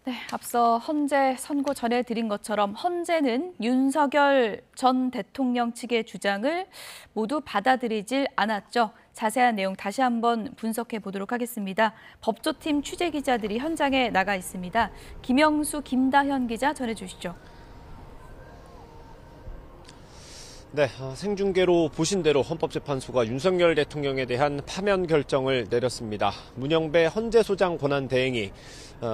네, 앞서 헌재 선고 전해드린 것처럼 헌재는 윤석열 전 대통령 측의 주장을 모두 받아들이질 않았죠. 자세한 내용 다시 한번 분석해 보도록 하겠습니다. 법조팀 취재 기자들이 현장에 나가 있습니다. 김영수, 김다현 기자 전해주시죠. 네, 생중계로 보신 대로 헌법재판소가 윤석열 대통령에 대한 파면 결정을 내렸습니다. 문영배 헌재소장 권한대행이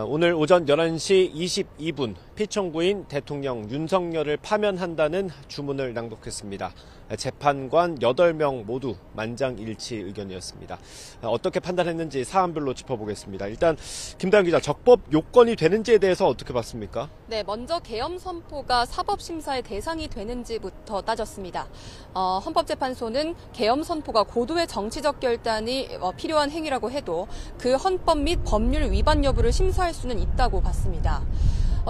오늘 오전 11시 22분 피청구인 대통령 윤석열을 파면한다는 주문을 낭독했습니다. 재판관 8명 모두 만장일치 의견이었습니다. 어떻게 판단했는지 사안별로 짚어보겠습니다. 일단 김다현 기자, 적법 요건이 되는지에 대해서 어떻게 봤습니까? 네, 먼저 계엄 선포가 사법심사의 대상이 되는지부터 따졌습니다. 헌법재판소는 계엄 선포가 고도의 정치적 결단이 필요한 행위라고 해도 그 헌법 및 법률 위반 여부를 심사할 수는 있다고 봤습니다.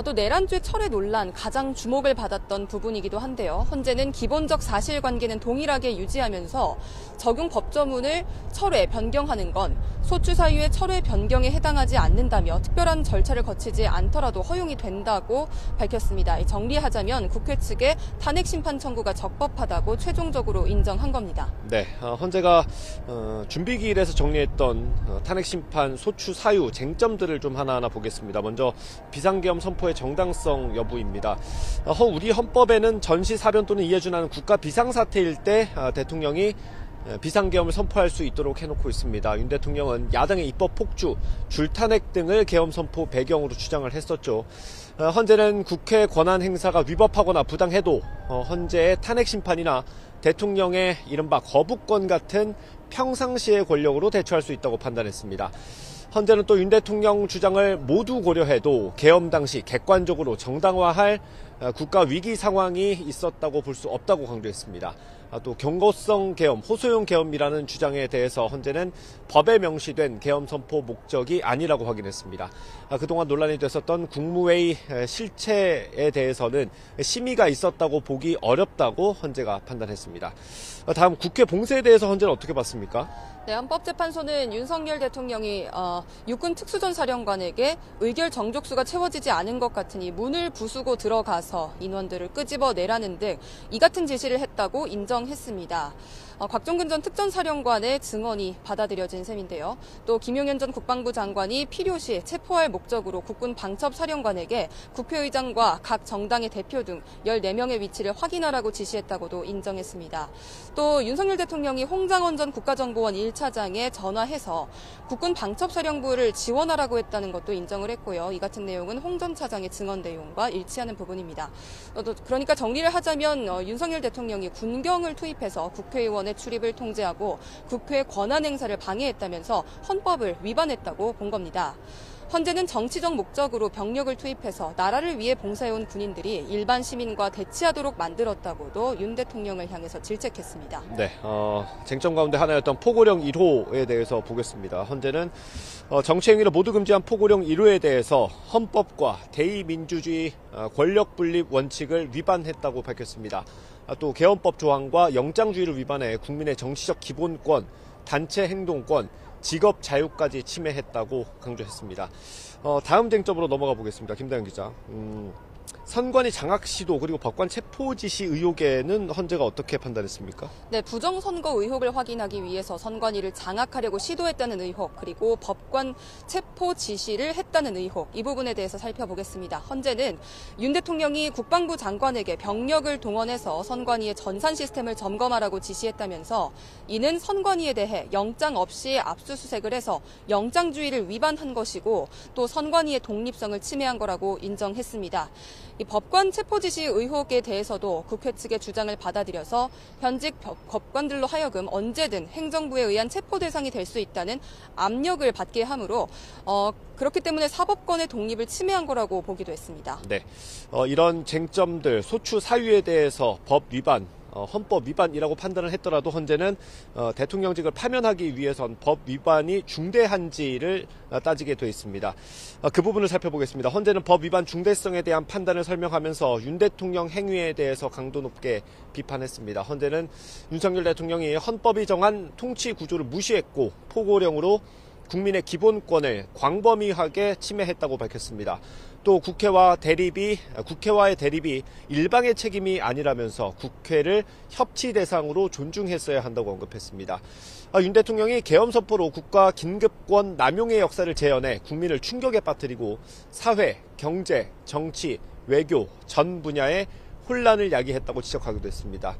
또 내란죄 철회 논란 가장 주목을 받았던 부분이기도 한데요. 헌재는 기본적 사실관계는 동일하게 유지하면서 적용 법조문을 철회, 변경하는 건 소추 사유의 철회, 변경에 해당하지 않는다며 특별한 절차를 거치지 않더라도 허용이 된다고 밝혔습니다. 정리하자면 국회 측의 탄핵 심판 청구가 적법하다고 최종적으로 인정한 겁니다. 네, 헌재가 준비기일에서 정리했던 탄핵 심판 소추 사유 쟁점들을 좀 하나하나 보겠습니다. 먼저 비상계엄 선포의 정당성 여부입니다. 우리 헌법에는 전시 사변 또는 이해준하는 국가 비상사태일 때 대통령이 비상계엄을 선포할 수 있도록 해놓고 있습니다. 윤 대통령은 야당의 입법 폭주, 줄탄핵 등을 계엄 선포 배경으로 주장을 했었죠. 헌재는 국회 권한 행사가 위법하거나 부당해도 헌재의 탄핵 심판이나 대통령의 이른바 거부권 같은 평상시의 권력으로 대처할 수 있다고 판단했습니다. 헌재는 또 윤 대통령 주장을 모두 고려해도 계엄 당시 객관적으로 정당화할 국가 위기 상황이 있었다고 볼 수 없다고 강조했습니다. 또 경고성 계엄, 호소용 계엄이라는 주장에 대해서 헌재는 법에 명시된 계엄 선포 목적이 아니라고 확인했습니다. 그동안 논란이 됐었던 국무회의 실체에 대해서는 심의가 있었다고 보기 어렵다고 헌재가 판단했습니다. 다음 국회 봉쇄에 대해서 헌재는 어떻게 봤습니까? 네, 헌법재판소는 윤석열 대통령이 육군 특수전사령관에게 의결 정족수가 채워지지 않은 것 같으니 문을 부수고 들어가서 인원들을 끄집어내라는 등 이 같은 지시를 했다고 인정했습니다. 곽종근 전 특전사령관의 증언이 받아들여진 셈인데요. 또 김용현 전 국방부 장관이 필요시 체포할 목적으로 국군 방첩사령관에게 국회의장과 각 정당의 대표 등 14명의 위치를 확인하라고 지시했다고도 인정했습니다. 또 윤석열 대통령이 홍장원 전 국가정보원 1차장에 전화해서 국군 방첩사령부를 지원하라고 했다는 것도 인정을 했고요. 이 같은 내용은 홍 전 차장의 증언 내용과 일치하는 부분입니다. 그러니까 정리를 하자면 윤석열 대통령이 군경을 투입해서 국회의원의 출입을 통제하고 국회 권한 행사를 방해했다면서 헌법을 위반했다고 본 겁니다. 헌재는 정치적 목적으로 병력을 투입해서 나라를 위해 봉사해온 군인들이 일반 시민과 대치하도록 만들었다고도 윤 대통령을 향해서 질책했습니다. 네, 쟁점 가운데 하나였던 포고령 1호에 대해서 보겠습니다. 헌재는 정치행위를 모두 금지한 포고령 1호에 대해서 헌법과 대의민주주의 권력 분립 원칙을 위반했다고 밝혔습니다. 또 계엄법 조항과 영장주의를 위반해 국민의 정치적 기본권, 단체 행동권, 직업 자유까지 침해했다고 강조했습니다. 다음 쟁점으로 넘어가 보겠습니다. 김다현 기자. 선관위 장악 시도 그리고 법관 체포 지시 의혹에는 헌재가 어떻게 판단했습니까? 네, 부정선거 의혹을 확인하기 위해서 선관위를 장악하려고 시도했다는 의혹, 그리고 법관 체포 지시를 했다는 의혹, 이 부분에 대해서 살펴보겠습니다. 헌재는 윤 대통령이 국방부 장관에게 병력을 동원해서 선관위의 전산 시스템을 점검하라고 지시했다면서 이는 선관위에 대해 영장 없이 압수수색을 해서 영장주의를 위반한 것이고 또 선관위의 독립성을 침해한 거라고 인정했습니다. 이 법관 체포 지시 의혹에 대해서도 국회 측의 주장을 받아들여서 현직 법관들로 하여금 언제든 행정부에 의한 체포 대상이 될 수 있다는 압력을 받게 하므로 그렇기 때문에 사법권의 독립을 침해한 거라고 보기도 했습니다. 네, 이런 쟁점들, 소추 사유에 대해서 법 위반, 헌법 위반이라고 판단을 했더라도 헌재는 대통령직을 파면하기 위해선 법 위반이 중대한지를 따지게 돼 있습니다. 그 부분을 살펴보겠습니다. 헌재는 법 위반 중대성에 대한 판단을 설명하면서 윤 대통령 행위에 대해서 강도 높게 비판했습니다. 헌재는 윤석열 대통령이 헌법이 정한 통치 구조를 무시했고 포고령으로 국민의 기본권을 광범위하게 침해했다고 밝혔습니다. 또 국회와의 대립이 일방의 책임이 아니라면서 국회를 협치 대상으로 존중했어야 한다고 언급했습니다. 윤 대통령이 계엄 선포로 국가 긴급권 남용의 역사를 재현해 국민을 충격에 빠뜨리고 사회, 경제, 정치, 외교 전 분야에 혼란을 야기했다고 지적하기도 했습니다.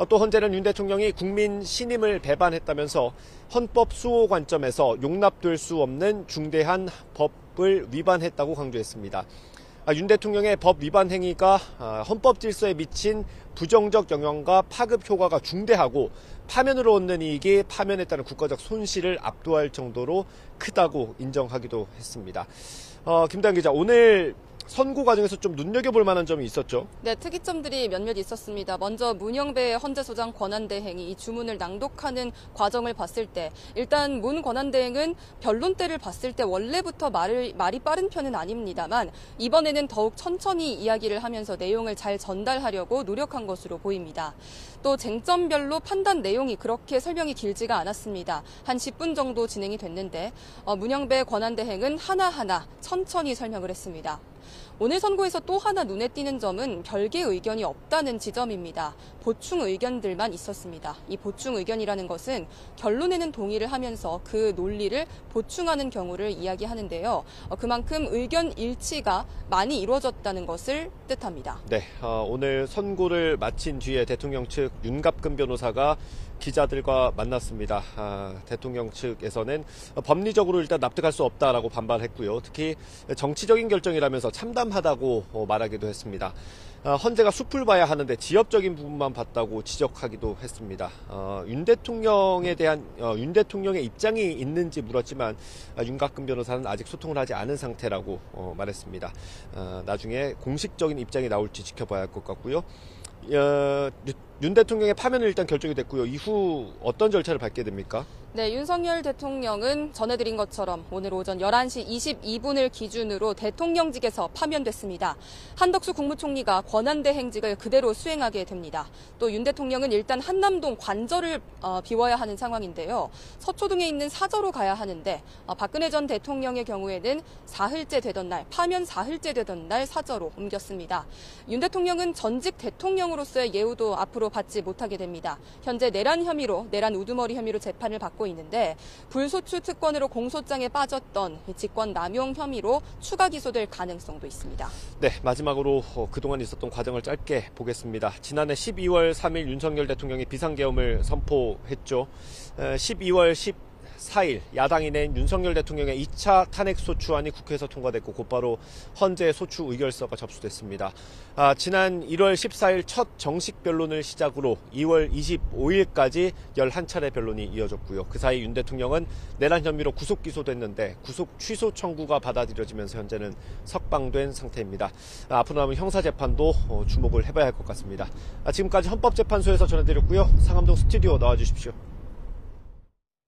또 헌재는 윤 대통령이 국민 신임을 배반했다면서 헌법 수호 관점에서 용납될 수 없는 중대한 법을 위반했다고 강조했습니다. 윤 대통령의 법 위반 행위가 헌법 질서에 미친 부정적 영향과 파급 효과가 중대하고 파면으로 얻는 이익이 파면에 따른 국가적 손실을 압도할 정도로 크다고 인정하기도 했습니다. 김다현 기자, 오늘 선고 과정에서 좀 눈여겨볼 만한 점이 있었죠? 네, 특이점들이 몇몇 있었습니다. 먼저 문영배 헌재소장 권한대행이 이 주문을 낭독하는 과정을 봤을 때 일단 문 권한대행은 변론때를 봤을 때 원래부터 말이 빠른 편은 아닙니다만 이번에는 더욱 천천히 이야기를 하면서 내용을 잘 전달하려고 노력한 것으로 보입니다. 또 쟁점별로 판단 내용이 그렇게 설명이 길지가 않았습니다. 한 10분 정도 진행이 됐는데 문영배 권한대행은 하나하나 천천히 설명을 했습니다. 오늘 선고에서 또 하나 눈에 띄는 점은 별개의 의견이 없다는 지점입니다. 보충 의견들만 있었습니다. 이 보충 의견이라는 것은 결론에는 동의를 하면서 그 논리를 보충하는 경우를 이야기하는데요. 그만큼 의견 일치가 많이 이루어졌다는 것을 뜻합니다. 네, 오늘 선고를 마친 뒤에 대통령 측 윤갑근 변호사가 기자들과 만났습니다. 대통령 측에서는 법리적으로 일단 납득할 수 없다라고 반발했고요. 특히 정치적인 결정이라면서 참담하다고 말하기도 했습니다. 헌재가 숲을 봐야 하는데 지엽적인 부분만 봤다고 지적하기도 했습니다. 윤 대통령의 입장이 있는지 물었지만 윤갑근 변호사는 아직 소통을 하지 않은 상태라고 말했습니다. 나중에 공식적인 입장이 나올지 지켜봐야 할 것 같고요. 윤 대통령의 파면은 일단 결정이 됐고요. 이후 어떤 절차를 밟게 됩니까? 네, 윤석열 대통령은 전해드린 것처럼 오늘 오전 11시 22분을 기준으로 대통령직에서 파면됐습니다. 한덕수 국무총리가 권한대행직을 그대로 수행하게 됩니다. 또 윤 대통령은 일단 한남동 관저를 비워야 하는 상황인데요. 서초동에 있는 사저로 가야 하는데 박근혜 전 대통령의 경우에는 파면 사흘째 되던 날 사저로 옮겼습니다. 윤 대통령은 전직 대통령으로서의 예우도 앞으로 받지 못하게 됩니다. 현재 내란 우두머리 혐의로 재판을 받고 있는데 불소추 특권으로 공소장에 빠졌던 직권 남용 혐의로 추가 기소될 가능성도 있습니다. 네, 마지막으로 그동안 있었던 과정을 짧게 보겠습니다. 지난해 12월 3일 윤석열 대통령이 비상계엄을 선포했죠. 12월 4일 야당이 낸 윤석열 대통령의 2차 탄핵소추안이 국회에서 통과됐고 곧바로 헌재 소추 의결서가 접수됐습니다. 지난 1월 14일 첫 정식 변론을 시작으로 2월 25일까지 11차례 변론이 이어졌고요. 그 사이 윤 대통령은 내란 혐의로 구속 기소됐는데 구속 취소 청구가 받아들여지면서 현재는 석방된 상태입니다. 앞으로 남은 형사재판도 주목을 해봐야 할 것 같습니다. 지금까지 헌법재판소에서 전해드렸고요. 상암동 스튜디오 나와주십시오.